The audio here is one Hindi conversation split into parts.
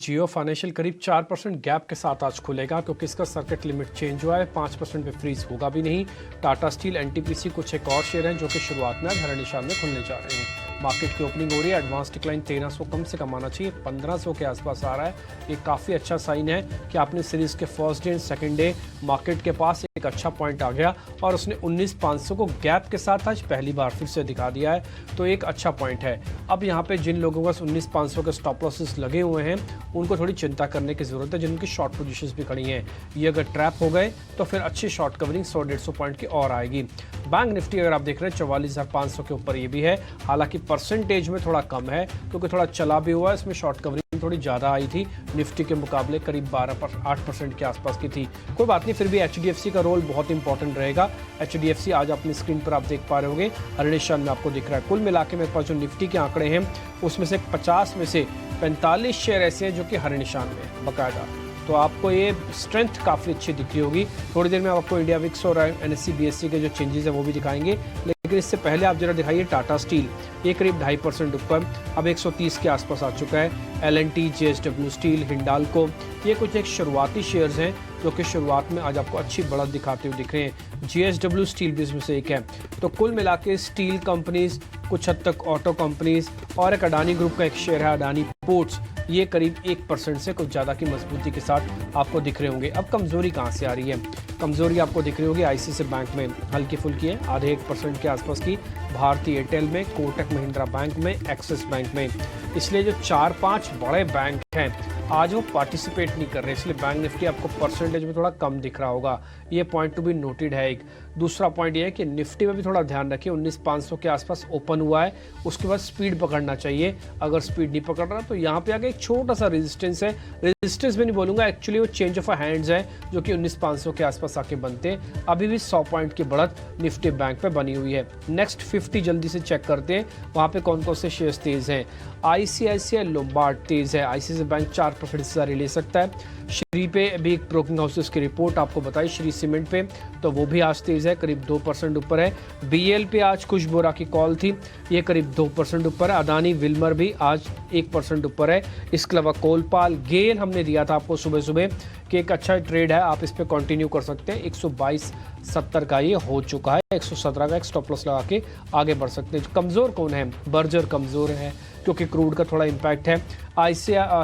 जियो फाइनेंशियल करीब 4% गैप के साथ आज खुलेगा क्योंकि इसका सर्किट लिमिट चेंज हुआ है। 5% पे फ्रीज होगा भी नहीं। टाटा स्टील, एनटीपीसी कुछ एक और शेयर हैं जो कि शुरुआत में आज हरे निशान में खुलने जा रहे हैं। मार्केट की ओपनिंग हो रही है, एडवांस डिक्लाइन 1300 कम से कम आना चाहिए, 1500 के आसपास आ रहा है। ये काफ़ी अच्छा साइन है कि आपने सीरीज के first day and second day market के पास एक अच्छा पॉइंट आ गया और उसने 19,500 को गैप के साथ आज पहली बार फिर से दिखा दिया है, तो एक अच्छा पॉइंट है। अब यहाँ पे जिन लोगों का 19,500 के स्टॉप लॉसेस लगे हुए हैं उनको थोड़ी चिंता करने की जरूरत है, जिनकी शॉर्ट पोजीशंस भी खड़ी हैं। ये अगर ट्रैप हो गए तो फिर अच्छी शॉर्ट कवरिंग 100-150 पॉइंट की और आएगी। बैंक निफ्टी अगर आप देख रहे हैं 44,500 के ऊपर ये भी है, हालांकि परसेंटेज में थोड़ा कम है क्योंकि थोड़ा चला भी हुआ है, इसमें शॉर्ट कवरिंग थोड़ी ज़्यादा आई थी, निफ्टी के मुकाबले करीब 8% के आसपास की थी। कोई बात नहीं, फिर भी एचडीएफसी का रोल बहुत इंपॉर्टेंट रहेगा। एचडीएफसी आज अपनी स्क्रीन पर आप देख पा रहे होंगे, हरे निशान में आपको दिख रहा है। कुल मिला के मेरे पास जो निफ्टी के आंकड़े हैं उसमें से 50 में से 45 शेयर ऐसे हैं जो कि हरे निशान में है बकायदा, तो आपको ये स्ट्रेंथ काफ़ी अच्छी दिख रही होगी। थोड़ी देर में आपको इंडिया विक्स और एनएससी बीएससी के जो चेंजेस है वो भी दिखाएंगे, लेकिन इससे पहले आप जरा दिखाइए टाटा स्टील, ये करीब 2.5% ऊपर, अब 130 के आसपास आ चुका है। एलएनटी, जेएसडब्ल्यू स्टील, हिंडाल्को, ये कुछ एक शुरुआती शेयर्स हैं जो कि शुरुआत में आज आपको अच्छी बढ़त दिखाते हुए दिख रहे हैं। जेएसडब्ल्यू स्टील भी इसमें से एक है। तो कुल मिला के स्टील कंपनीज, कुछ हद तक ऑटो कंपनीज और एक अडानी ग्रुप का एक शेयर है अडानी पोर्ट्स, ये करीब 1% से कुछ ज़्यादा की मजबूती के साथ आपको दिख रहे होंगे। अब कमज़ोरी कहाँ से आ रही है? कमज़ोरी आपको दिख रही होगी आईसीआईसीआई बैंक में, हल्की फुल्की है, आधे 1% के आसपास की, भारतीय एयरटेल में, कोटक महिंद्रा बैंक में, एक्सिस बैंक में। इसलिए जो 4-5 बड़े बैंक हैं आज वो पार्टिसिपेट नहीं कर रहे, इसलिए बैंक निफ्टी आपको परसेंटेज में थोड़ा कम दिख रहा होगा। ये पॉइंट टू बी नोटेड है। एक दूसरा पॉइंट ये है कि निफ्टी में भी थोड़ा ध्यान रखिए, 19,500 के आसपास ओपन हुआ है, उसके बाद स्पीड पकड़ना चाहिए। अगर स्पीड नहीं पकड़ रहा तो यहाँ पे आगे एक छोटा सा रेजिस्टेंस है, रेजिस्टेंस में नहीं बोलूंगा, एक्चुअली वो चेंज ऑफ हैंड्स है जो कि 19,500 के आसपास आके बनते हैं। अभी भी 100 पॉइंट की बढ़त निफ्टी बैंक पे बनी हुई है। नेक्स्ट 50 जल्दी से चेक करते हैं वहाँ पे कौन कौन से शेयर्स तेज हैं। आईसीआईसीआई लोम्बार्ड तेज है, आईसीआईसीआई बैंक 4% से ज़्यादा ले सकता है। श्री पे भी एक ब्रोकिंग हाउसेस की रिपोर्ट आपको बताई, श्री सीमेंट पे, तो वो भी आज तेज है, करीब 2% ऊपर है। बीएल पे आज कुछ बोरा की कॉल थी, ये करीब 2% ऊपर है। अदानी विल्मर भी आज 1% ऊपर है। इसके अलावा कोलपाल, गेल हमने दिया था आपको सुबह सुबह कि एक अच्छा ट्रेड है, आप इस पे कंटिन्यू कर सकते हैं। 122.70 का ये हो चुका है, 117 का एक स्टॉप लॉस लगा के आगे बढ़ सकते हैं। कमज़ोर कौन है? बर्जर कमज़ोर है क्योंकि क्रूड का थोड़ा इम्पैक्ट है।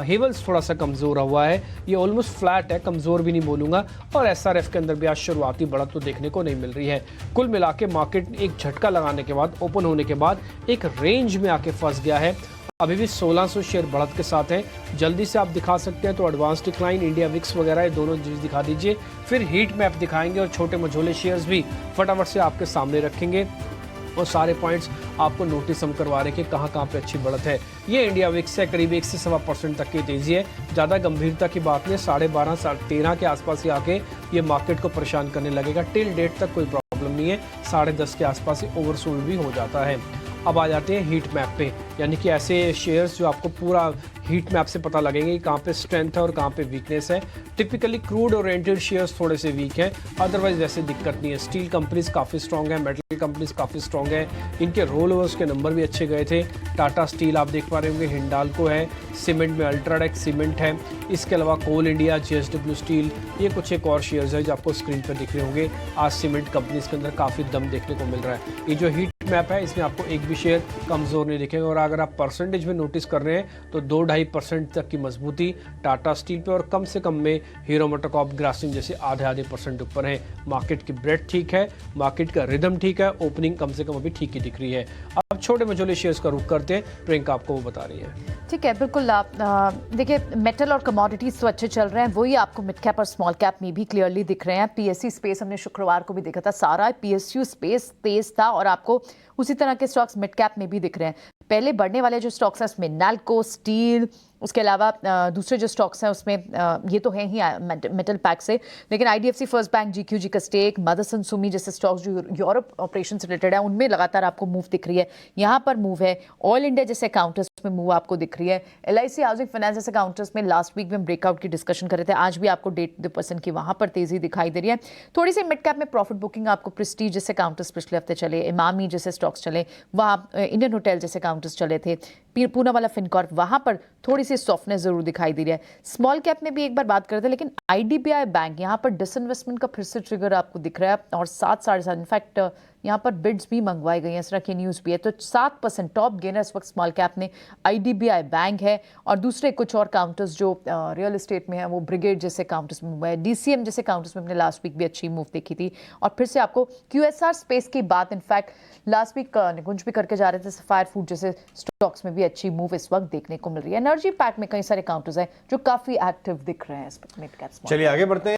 हेवल्स थोड़ा सा कमज़ोर हुआ है, ये ऑलमोस्ट फ्लैट है, कमज़ोर भी नहीं बोलूँगा। और एसआरएफ के अंदर भी आज शुरुआती बढ़त तो देखने को नहीं मिल रही है। कुल मिला के मार्केट एक झटका लगाने के बाद, ओपन होने के बाद एक रेंज में आके फंस गया है। अभी भी 1600 शेयर बढ़त के साथ हैं, जल्दी से आप दिखा सकते हैं तो एडवांस डिक्लाइन, इंडिया विक्स वगैरह ये दोनों चीज़ दिखा दीजिए, फिर हीट मैप दिखाएंगे और छोटे मझोले शेयर्स भी फटाफट से आपके सामने रखेंगे और सारे पॉइंट्स आपको नोटिस हम करवा रहे हैं कि कहाँ पे अच्छी बढ़त है। ये इंडिया विक्स है, करीब 1 से 1.25% तक की तेज़ी है, ज़्यादा गंभीरता की बात नहीं, 12.5 13 के आसपास ही आके ये मार्केट को परेशान करने लगेगा। टिल डेट तक कोई प्रॉब्लम नहीं है, 10.5 के आसपास ही ओवरसोल्ड भी हो जाता है। अब आ जाते हैं हीट मैप पे, यानी कि ऐसे शेयर्स जो आपको पूरा हीट मैप से पता लगेंगे कि कहाँ पे स्ट्रेंथ है और कहाँ पे वीकनेस है। टिपिकली क्रूड ओरिएंटेड शेयर्स थोड़े से वीक हैं, अदरवाइज वैसे दिक्कत नहीं है। स्टील कंपनीज काफ़ी स्ट्रॉन्ग है, मेटल कंपनीज काफ़ी स्ट्रॉन्ग है, इनके रोल ओवर्स के नंबर भी अच्छे गए थे। टाटा स्टील आप देख पा रहे होंगे, हिंडाल्को है, सीमेंट में अल्ट्राटेक सीमेंट है, इसके अलावा कोल इंडिया, जेएसडब्ल्यू स्टील, ये कुछ एक और शेयर्स है जो आपको स्क्रीन पर दिख रहे होंगे। आज सीमेंट कंपनीज के अंदर काफ़ी दम देखने को मिल रहा है। ये जो हीट मैप है इसमें आपको एक भी शेयर कमज़ोर नहीं दिखेगा, और अगर आप परसेंटेज में नोटिस कर रहे हैं तो 2-2.5% तक की मजबूती टाटा स्टील पे, और कम से कम में हीरो मोटोकॉर्प, ग्रासिम जैसे आधे % ऊपर है। मार्केट की ब्रेड ठीक है, मार्केट का रिदम ठीक है, ओपनिंग कम से कम अभी ठीक ही दिख रही है। अब छोटे मझोले शेयर्स का रुख करते हैं, प्रियंका आपको वो बता रही है। ठीक है, बिल्कुल। आप देखिए, मेटल और कमोडिटीज तो अच्छे चल रहे हैं, वही आपको मिड कैप और स्मॉल कैप में भी क्लियरली दिख रहे हैं। पीएससी स्पेस हमने शुक्रवार को भी देखा था, सारा पीएसयू स्पेस तेज था और आपको उसी तरह के स्टॉक्स मिड कैप में भी दिख रहे हैं। पहले बढ़ने वाले जो स्टॉक्स हैं उसमें नाल्को, स्टील, उसके अलावा दूसरे जो स्टॉक्स हैं उसमें ये तो हैं ही मेटल पैक से, लेकिन आईडीएफसी फर्स्ट बैंक, जीक्यूजी का स्टेक, मदरसन सुमी जैसे स्टॉक्स जो यूरोप ऑपरेशन से रिलेटेड है उनमें लगातार आपको मूव दिख रही है। यहाँ पर मूव है। ऑयल इंडिया जैसे काउंटर्स में मूव आपको दिख रही है। एलआईसी हाउसिंग फाइनेंस जैसे काउंटर्स में लास्ट वीक में ब्रेकआउट की डिस्कशन कर रहे थे, आज भी आपको 1.5% की वहाँ पर तेजी दिखाई दे रही है। थोड़ी सी मिड कैप में प्रॉफिट बुकिंग आपको प्रेस्टीज जैसे काउंटर्स पिछले हफ्ते चले, इमामी जैसे स्टॉक्स चले, वहाँ इंडियन होटल जैसे काउंटर्स चले थे, पूना वाला फिनकॉर्प, वहाँ पर थोड़ी सी सॉफ्टनेस जरूर दिखाई दे रही है। स्मॉल कैप में भी एक बार बात करते हैं, लेकिन आईडीबीआई बैंक यहाँ पर डिसइन्वेस्टमेंट का फिर से ट्रिगर आपको दिख रहा है और 7-7.5 इनफैक्ट यहाँ पर बिड्स भी मंगवाई गई हैं, इस तरह की न्यूज़ भी है। तो 7% टॉप गेनर इस वक्त स्मॉल कैप में आईडीबीआई बैंक है और दूसरे कुछ और काउंटर्स जो रियल एस्टेट में है वो ब्रिगेड जैसे काउंटर्स में हुआ है, डीसीएम जैसे काउंटर्स में हमने लास्ट वीक भी अच्छी मूव देखी थी। और फिर से आपको क्यूएसआर स्पेस की बात इनफैक्ट लास्ट वीक निकुंज भी करके जा रहे थे, सफायर फूड जैसे स्टॉक्स में भी अच्छी मूव इस वक्त देखने को मिल रही है। एनर्जी पैक में कई सारे काउंटर्स हैं जो काफी एक्टिव दिख रहे हैं इस मिड कैप। चलिए आगे बढ़ते हैं।